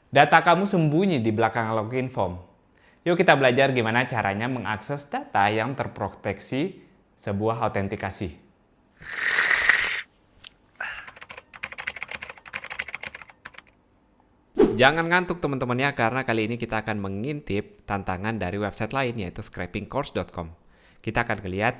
Data kamu sembunyi di belakang login form. Yuk kita belajar gimana caranya mengakses data yang terproteksi sebuah autentikasi. Jangan ngantuk teman-teman ya, karena kali ini kita akan mengintip tantangan dari website lain yaitu scrapingcourse.com. Kita akan lihat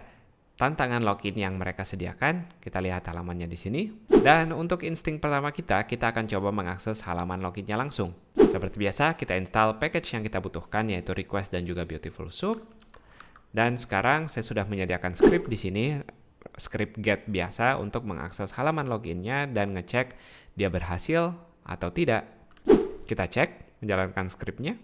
tantangan login yang mereka sediakan. Kita lihat halamannya di sini. Dan untuk insting pertama kita akan coba mengakses halaman loginnya langsung. Seperti biasa, kita install package yang kita butuhkan yaitu request dan juga beautiful soup. Dan sekarang saya sudah menyediakan script di sini, script get biasa untuk mengakses halaman loginnya dan ngecek dia berhasil atau tidak. Kita cek, menjalankan scriptnya.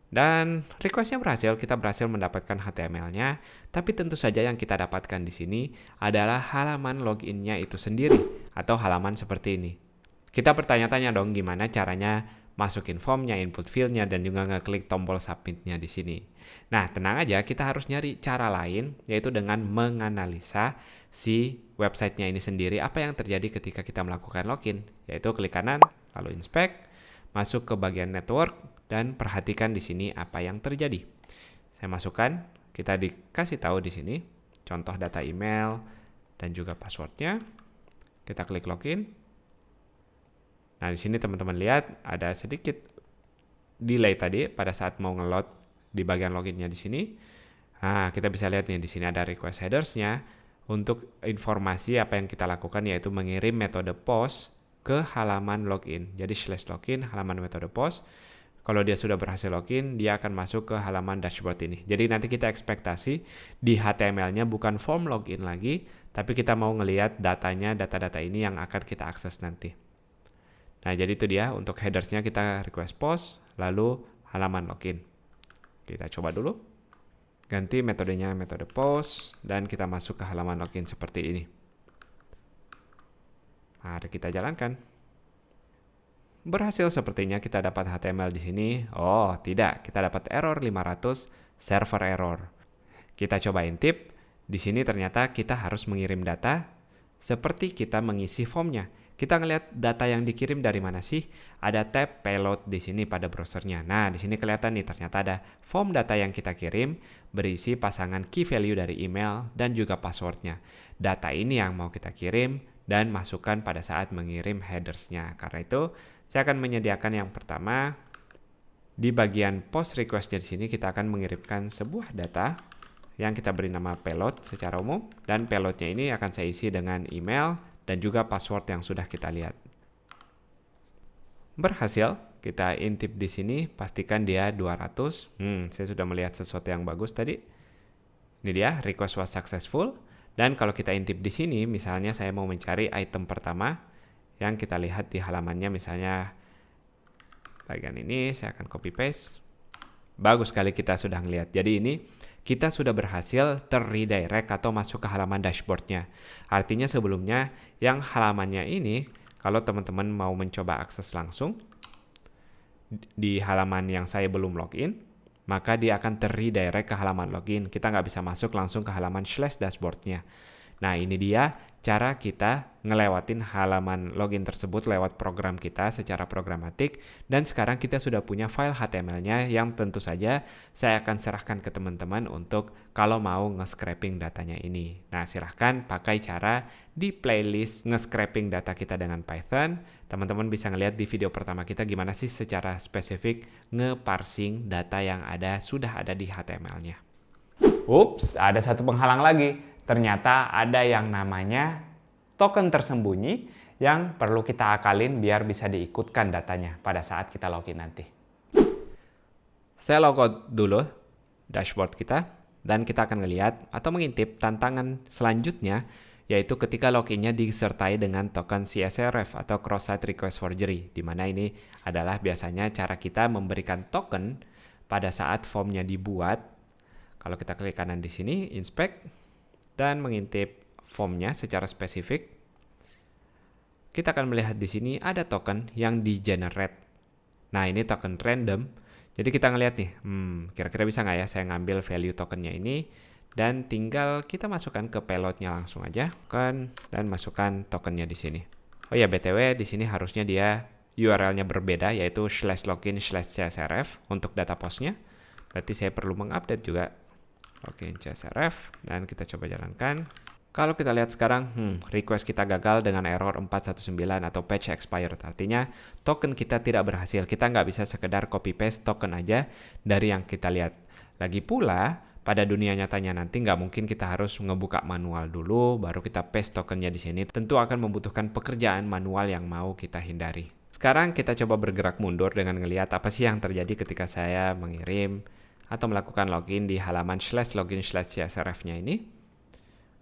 Dan requestnya berhasil, kita berhasil mendapatkan HTML-nya, tapi tentu saja yang kita dapatkan di sini adalah halaman loginnya itu sendiri, atau halaman seperti ini. Kita bertanya-tanya dong gimana caranya masukin formnya, input field-nya, dan juga ngeklik tombol submit-nya di sini. Nah, tenang aja, kita harus nyari cara lain, yaitu dengan menganalisa si website-nya ini sendiri, apa yang terjadi ketika kita melakukan login, yaitu klik kanan, lalu inspect, masuk ke bagian network, dan perhatikan di sini apa yang terjadi. Saya masukkan, kita dikasih tahu di sini, contoh data email dan juga passwordnya. Kita klik login. Nah, di sini teman-teman lihat ada sedikit delay tadi pada saat mau ngeload di bagian loginnya di sini. Nah, kita bisa lihat nih di sini ada request headers-nya untuk informasi apa yang kita lakukan, yaitu mengirim metode post ke halaman login. Jadi /login halaman metode post. Kalau dia sudah berhasil login, dia akan masuk ke halaman dashboard ini. Jadi nanti kita ekspektasi di HTML-nya bukan form login lagi, tapi kita mau ngelihat datanya, data-data ini yang akan kita akses nanti. Nah, jadi itu dia untuk headers-nya kita request post, lalu halaman login. Kita coba dulu. Ganti metodenya metode post, dan kita masuk ke halaman login seperti ini. Mari kita jalankan. Berhasil sepertinya, kita dapat HTML di sini. Oh, tidak, kita dapat error 500, server error. Kita coba intip. Di sini ternyata kita harus mengirim data seperti kita mengisi formnya. Kita ngelihat data yang dikirim dari mana sih? Ada tab payload di sini pada browsernya. Nah, di sini kelihatan nih, ternyata ada form data yang kita kirim berisi pasangan key value dari email dan juga passwordnya. Data ini yang mau kita kirim dan masukkan pada saat mengirim headers-nya. Karena itu, saya akan menyediakan yang pertama. Di bagian post request-nya di sini kita akan mengirimkan sebuah data yang kita beri nama payload secara umum, dan payload-nya ini akan saya isi dengan email dan juga password yang sudah kita lihat. Berhasil, kita intip di sini, pastikan dia 200. Saya sudah melihat sesuatu yang bagus tadi. Ini dia, request was successful. Dan kalau kita intip di sini, misalnya saya mau mencari item pertama yang kita lihat di halamannya, misalnya bagian ini, saya akan copy paste. Bagus sekali, kita sudah ngelihat. Jadi ini kita sudah berhasil terredirect atau masuk ke halaman dashboardnya. Artinya sebelumnya yang halamannya ini, kalau teman-teman mau mencoba akses langsung di halaman yang saya belum login, maka dia akan terredirect ke halaman login. Kita nggak bisa masuk langsung ke halaman /dashboard-nya. Nah, ini dia cara kita ngelewatin halaman login tersebut lewat program kita secara programatik. Dan sekarang kita sudah punya file HTML-nya yang tentu saja saya akan serahkan ke teman-teman untuk kalau mau nge-scraping datanya ini. Nah, silahkan pakai cara di playlist nge-scraping data kita dengan Python. Teman-teman bisa ngelihat di video pertama kita gimana sih secara spesifik nge-parsing data yang sudah ada di HTML-nya. Ups, ada satu penghalang lagi. Ternyata ada yang namanya token tersembunyi yang perlu kita akalin biar bisa diikutkan datanya pada saat kita login nanti. Saya logout dulu dashboard kita, dan kita akan melihat atau mengintip tantangan selanjutnya, yaitu ketika loginnya disertai dengan token CSRF atau Cross-Site Request Forgery, di mana ini adalah biasanya cara kita memberikan token pada saat formnya dibuat. Kalau kita klik kanan di sini, inspect, dan mengintip formnya secara spesifik, kita akan melihat di sini ada token yang di-generate. Nah, ini token random. Jadi kita ngelihat nih, kira-kira bisa nggak ya saya ngambil value tokennya ini, dan tinggal kita masukkan ke payload-nya langsung aja, dan masukkan tokennya di sini. Oh ya, BTW di sini harusnya dia URL-nya berbeda, yaitu /login/csrf untuk data postnya. Berarti saya perlu mengupdate juga login csrf, dan kita coba jalankan. Kalau kita lihat sekarang, request kita gagal dengan error 419 atau patch expired. Artinya token kita tidak berhasil. Kita nggak bisa sekedar copy paste token aja dari yang kita lihat. Lagi pula, pada dunia nyatanya nanti nggak mungkin kita harus ngebuka manual dulu, baru kita paste tokennya di sini. Tentu akan membutuhkan pekerjaan manual yang mau kita hindari. Sekarang kita coba bergerak mundur dengan ngelihat apa sih yang terjadi ketika saya mengirim atau melakukan login di halaman /login/csrf-nya ini.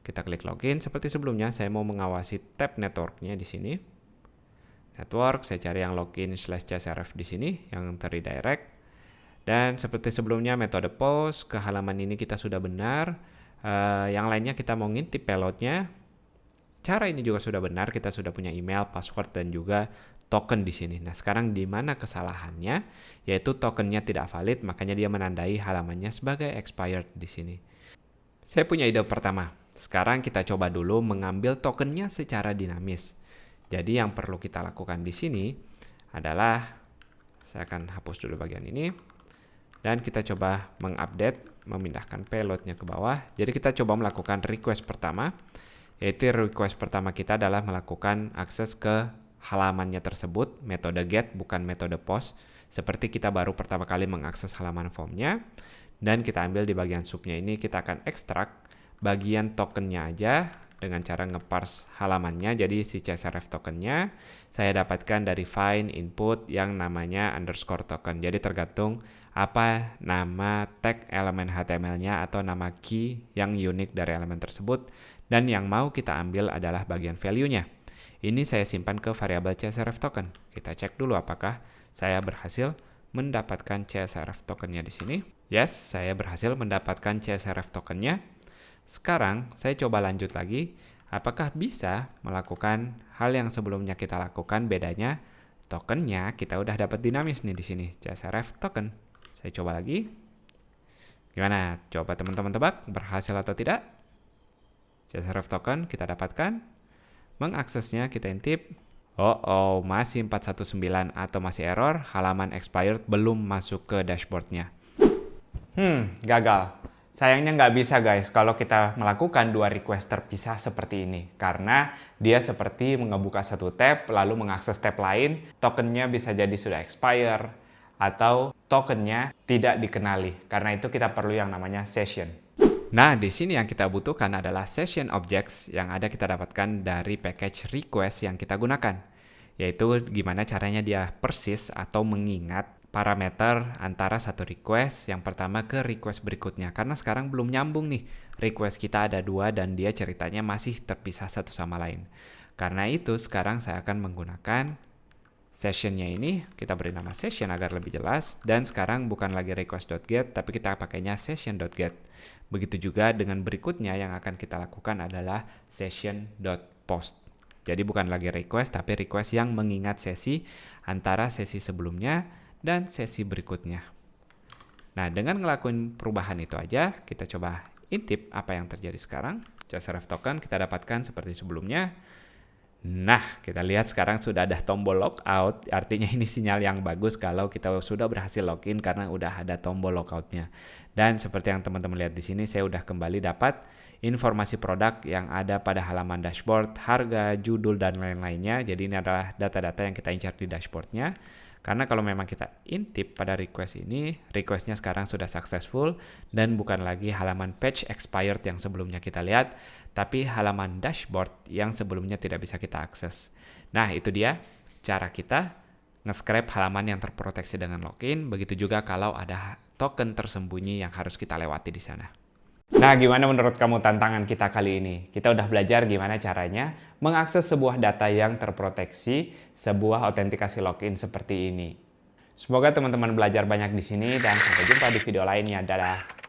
Kita klik login seperti sebelumnya. Saya mau mengawasi tab network-nya di sini. Network, saya cari yang login/csrf di sini yang terredirect. Dan seperti sebelumnya metode post ke halaman ini kita sudah benar. Yang lainnya kita mau ngintip payload-nya. Cara ini juga sudah benar. Kita sudah punya email, password, dan juga token di sini. Nah, sekarang di mana kesalahannya? Yaitu tokennya tidak valid, makanya dia menandai halamannya sebagai expired di sini. Saya punya ide pertama. Sekarang kita coba dulu mengambil tokennya secara dinamis. Jadi yang perlu kita lakukan di sini adalah, saya akan hapus dulu bagian ini. Dan kita coba mengupdate, memindahkan payloadnya ke bawah. Jadi kita coba melakukan request pertama. Yaitu request pertama kita adalah melakukan akses ke halamannya tersebut. Metode get, bukan metode post. Seperti kita baru pertama kali mengakses halaman formnya. Dan kita ambil di bagian subnya ini, kita akan ekstrak bagian tokennya aja dengan cara ngeparse halamannya. Jadi si csrf tokennya saya dapatkan dari find input yang namanya underscore token. Jadi tergantung apa nama tag elemen HTML-nya atau nama key yang unik dari elemen tersebut. Dan yang mau kita ambil adalah bagian value-nya. Ini saya simpan ke variabel csrf token. Kita cek dulu apakah saya berhasil mendapatkan csrf tokennya di sini. Yes, saya berhasil mendapatkan csrf tokennya. Sekarang saya coba lanjut lagi, apakah bisa melakukan hal yang sebelumnya kita lakukan, bedanya tokennya kita udah dapat dinamis nih di sini, csrf token. Saya coba lagi. Gimana? Coba teman-teman tebak, berhasil atau tidak? Csrf token kita dapatkan. Mengaksesnya kita intip. Masih 419 atau masih error, halaman expired belum masuk ke dashboardnya. Gagal. Sayangnya nggak bisa guys kalau kita melakukan dua request terpisah seperti ini. Karena dia seperti ngebuka satu tab lalu mengakses tab lain, tokennya bisa jadi sudah expire atau tokennya tidak dikenali. Karena itu kita perlu yang namanya session. Nah, di sini yang kita butuhkan adalah session objects yang ada kita dapatkan dari package request yang kita gunakan. Yaitu gimana caranya dia persis atau mengingat parameter antara satu request yang pertama ke request berikutnya. Karena sekarang belum nyambung nih. Request kita ada dua dan dia ceritanya masih terpisah satu sama lain. Karena itu sekarang saya akan menggunakan sessionnya ini. Kita beri nama session agar lebih jelas. Dan sekarang bukan lagi request.get tapi kita pakainya session.get. Begitu juga dengan berikutnya yang akan kita lakukan adalah session.post. Jadi bukan lagi request tapi request yang mengingat sesi antara sesi sebelumnya dan sesi berikutnya. Nah, dengan ngelakuin perubahan itu aja, kita coba intip apa yang terjadi sekarang. Csrf token kita dapatkan seperti sebelumnya. Nah, kita lihat sekarang sudah ada tombol logout, artinya ini sinyal yang bagus kalau kita sudah berhasil login karena udah ada tombol logoutnya. Dan seperti yang teman-teman lihat di sini, saya udah kembali dapat informasi produk yang ada pada halaman dashboard, harga, judul, dan lain-lainnya. Jadi ini adalah data-data yang kita incar di dashboardnya. Karena kalau memang kita intip pada request ini, requestnya sekarang sudah successful dan bukan lagi halaman page expired yang sebelumnya kita lihat, tapi halaman dashboard yang sebelumnya tidak bisa kita akses. Nah, itu dia cara kita nge-scrape halaman yang terproteksi dengan login. Begitu juga kalau ada token tersembunyi yang harus kita lewati di sana. Nah, gimana menurut kamu tantangan kita kali ini? Kita udah belajar gimana caranya mengakses sebuah data yang terproteksi, sebuah autentikasi login seperti ini. Semoga teman-teman belajar banyak di sini dan sampai jumpa di video lainnya. Dadah!